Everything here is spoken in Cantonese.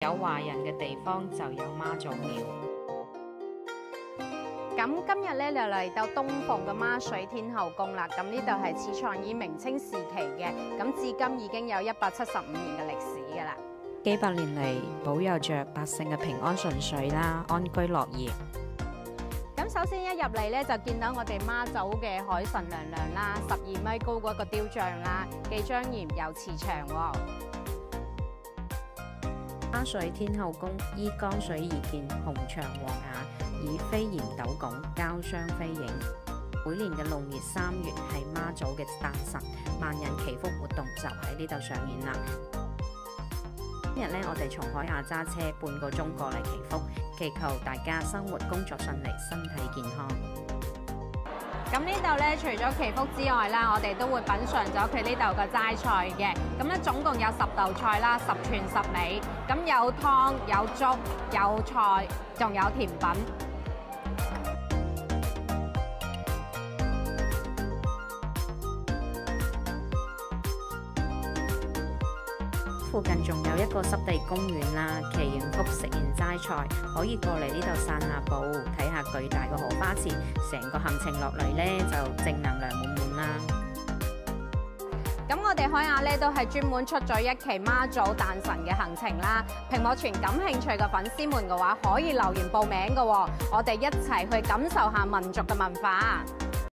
有華人嘅地方就有媽祖廟。咁今日咧就嚟到東鳳嘅媽水天后宮啦。咁呢度係始創於明清時期嘅，咁至今已經有175年嘅歷史㗎啦。幾百年嚟，保佑着百姓嘅平安順遂啦，安居樂業。咁首先一入嚟咧，就見到我哋媽祖嘅海神娘娘啦，12米高嗰個雕像啦，既莊嚴又慈祥喎。媽水天後宮依江水而建，紅牆黃瓦，以飛檐斗拱交相輝映。每年嘅農曆3月係媽祖嘅誕辰，萬人祈福活動就喺呢度上演啦。今日咧，我哋從海雅揸車半個鐘過嚟祈福，祈求大家生活工作順利，身體健康。咁呢度咧，除咗祈福之外啦，我哋都會品嚐咗佢呢度嘅齋菜嘅。咁咧總共有10道菜啦，10全10美。咁有湯、有粥、有菜，仲有甜品。附近仲有一個濕地公園啦，祈完福食完齋菜，可以過嚟呢度散下步，睇下巨大嘅荷花池，成個行程落嚟呢，就正能量滿滿啦。咁我哋海雅咧都係專門出咗一期媽祖誕辰嘅行程啦。屏幕前感興趣嘅粉絲們嘅話，可以留言報名㗎喎，我哋一齊去感受下民族嘅文化。